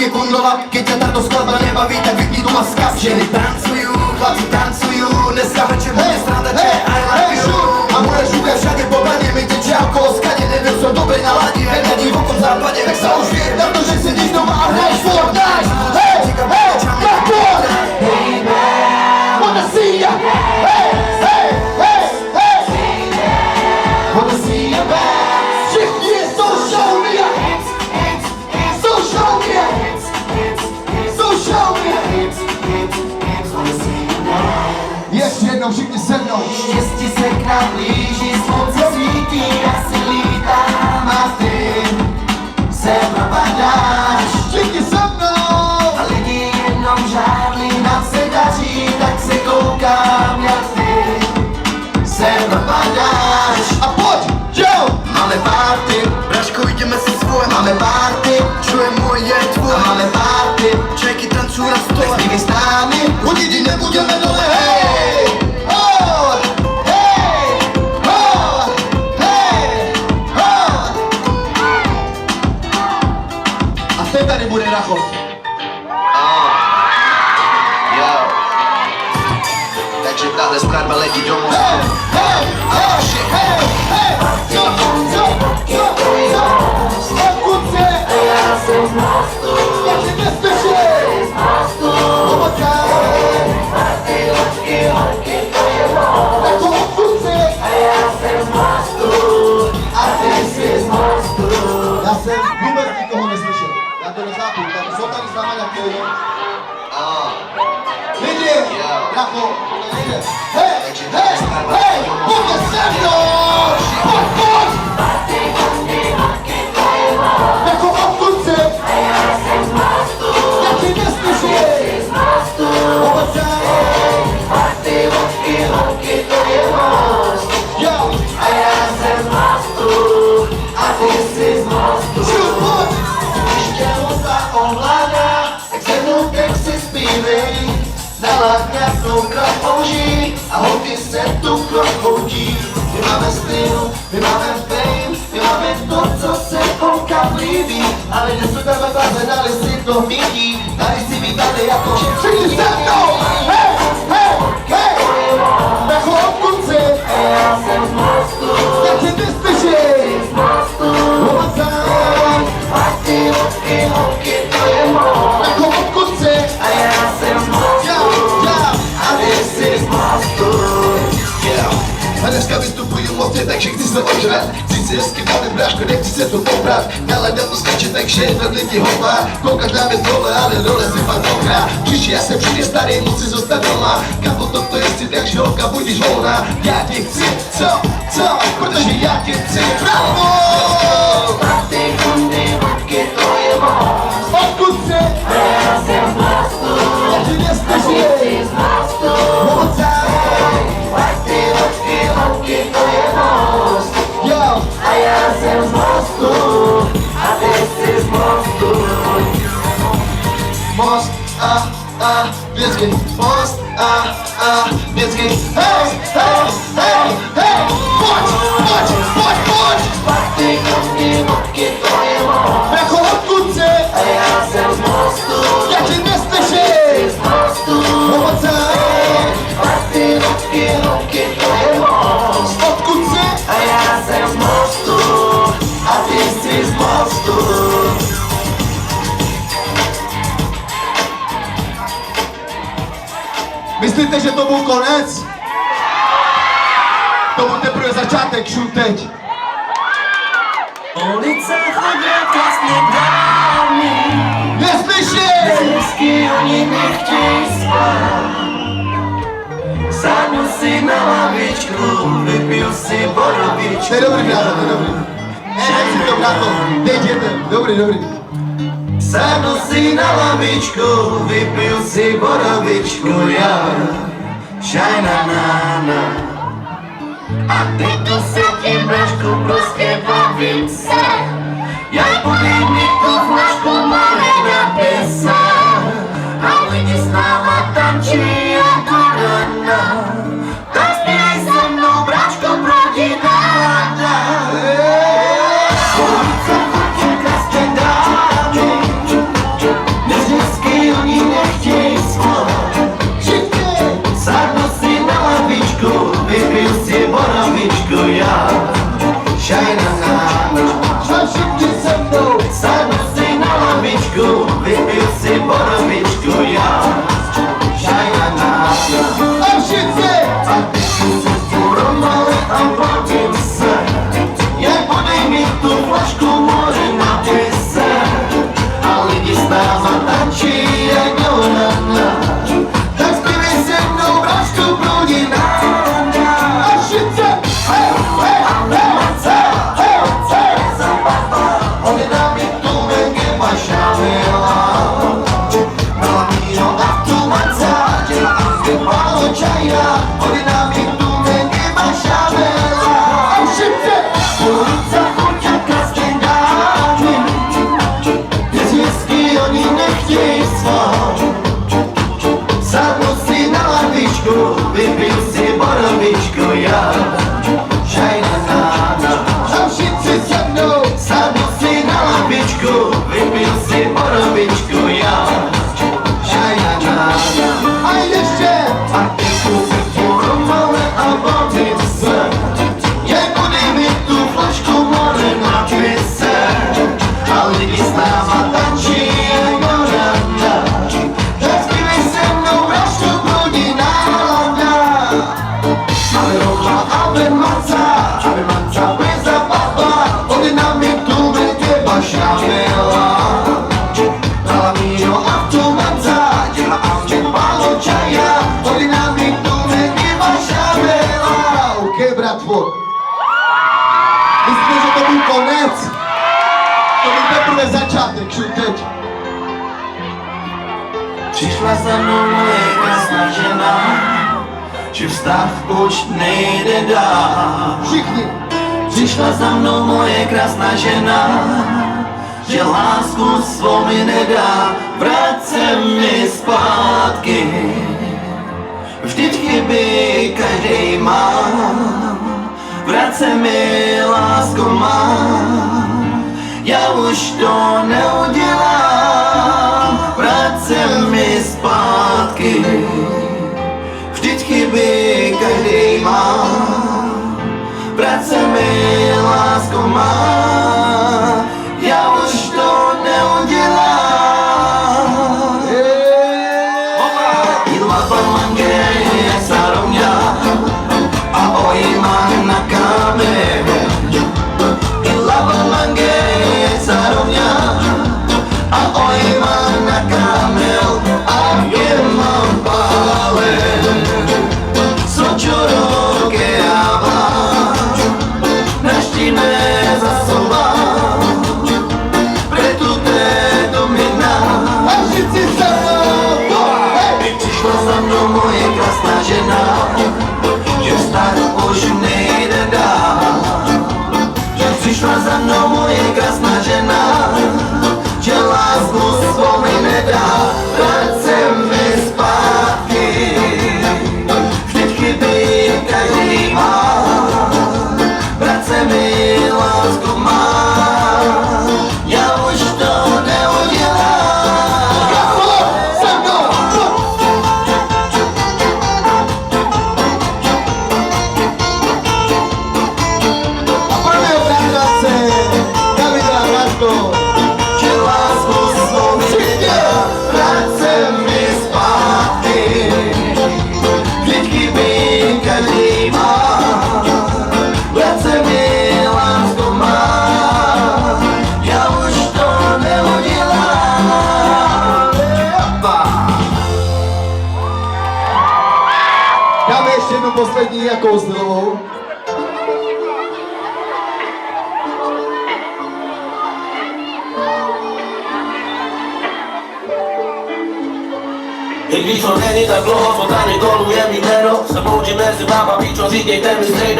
ги бундова, ке ќа тарто складба не бави так вики дума сказ. Жени танцују, хлапци танцују, не скаваче моје страда че I love you. А моја жуга шаде побање, ме тече около скање, не бил со добре налади, една ни воком западе, век са ушвие, тарто же се дизнова, а не for night. Hey, back on, baby, wanna see ya. Hey, hey, hey, hey, wanna see ya back. Shit, yeah, so show me ya. So show me ya. So show me ya. Jeszcze jedną, krzyknij ze mną. 30 sekund bliži, słońce sviti, ja se litam, a ty se propadaš. Krzyknij ze mną. A lidi jedną żarli, nam se daří, tak se koukám, jak ty se propadaš. A pojď, yo! Máme party, Braško, ideme si svoje. Máme party, čujem moje tvoje. Máme party, čeky tancujú na stole. Tak s nami, u nikdy nebudeme dole, hej! Oh, hej! Oh, hej! Oh! A ten tady bude Rachov. Jo. Takže tahle skladba letí do mostu. Hej, hej, hej, hej! Co? Odkud se? Ja jsem z mostu, Ja cię nie słyszę! z mostu. Pomocaj! Party, loďky, holky, to je most. Jako odkud se? A ja jsem z mostu, a ty jsi z mostu. Ja jsem vůbec nikoho neslyšel. Já to nechápu, tak jsou tady s náma nějaké lidi. Lidi! Racho, nejde. Hej, hej, hej! Pojďte se mnou! Pojď! Party, holky, to je most. Jako odkud se? A ja jsem z mostu, Ja cię nie słyszę! z mostu. Pomocaj! Party, loďky, holky, to je most. Ja! A ja jsem z mostu, a ty jsi z mostu. Šup, pojď! Když tě hudba ovládá, tak se mnou teď si zpívej. Dala krásnou krok použij a holky se tu krok choutí. My máme styl, my máme fame, my máme to, co se holkám líbí. Ale dnes jsme tebe báze, dali si to mítí. Tady si vítali jako Všichni se mnou! Hej, hej, hej! Jako odkud se? já jsem z mostu, Ja cię nie słyszę! z mostu. Pomocaj! Party, loďky, holky, to je most. Jako odkud se? A já jsem z mostu, Ja! a ty jsi z mostu. A dneska vystupuji v mostě, takže chci se ožrat. Chci si hezky dát bráško, nechci se tu poprat. Nálada uskače, takže vedle ti hopa. Koukáš na mě z dole, ale dole si fakt mokrá. Příště já jsem přijde starý, musí zůstat doma. Kámo, toto je si, takže holka, budíš volná. Já tě chci, co? Protože já tě chci, bravo! Party, loďky, to je most. Odkud se? A já jsem z mostu, Ja cię nie a ty słyszę! jsi z mostu. Pomocaj! Party, loďky, holky, to je most. Ja! A já jsem z mostu, a ty jsi z mostu. Most, Bielski, most, Bielski. Hej, hej, hej, hej! Pojď! Party, loďky, to je most. Jako odkud se? A já jsem z mostu, Ja cię nie ty słyszę! z mostu. Pomocaj! Party, loďky, to je most. Odkud se? A já jsem z mostu, a ty jsi z mostu. Myslíte, že to byl konec? To byl teprve začátek, šup teď. Ulice chodí krásně dámy, Neslyším! hezky oni nechtějí spát. Sáhnu si na lavičku, vypiju si borovičku. To je dobrý, bráto, to je dobrý. Nech si to, bráto, teď jedem. Dobrý. Sáhnu si na lavičku, vypiju si borovičku, já. Šajna nána. A teď tu sedím, Brašku, prostě bavím se. Jak podej mi tu flašku, máme napísat. A lidi s náma tančí jako rana. Tak zpívej se mnou, Bračko, proudí nálada. Ulice chodí krásně dámy. Бате, кшутет. Пришла за мной моя красная жена, че встав уж не да. Шикни. Пришла за мной моя красная жена, че ласку свою не да. Вратце ми спадки, вždycky by každý má. Vratce mi lásku má, já už to neudělám. Vratce mi zpátky, vždycky by každý má. Vratce mi lásku má, já už to neudělám. Ila pamange sarovňa a ojima na kame. Ila pamange sarovňa a ojima na kame. A mám pale sočoroke ava naštíme za soba preto této mina. A všichni se mnou. Přišla za mnou moje krásná žena, že vstát už nejde dál. Že přišla za mnou moje krásná žena, že lásku svou mi nedá. Vratce mi zpátky, vždycky by každý má. Vratce mi lásku má, já už to neudělám. Se mnou. A prvé obracace, Davida Rasto. Že lásku svou mi nedá, vratce mi zpátky, vždycky by každý má. Vratce mi lásku má, já už to neudělám. Dáme ještě jednu poslední jakou stylovou. I když to není tak dlouho, co tady doluje mi jméno. Se bouří mezi váma, víčo, říkejte mi strejdo.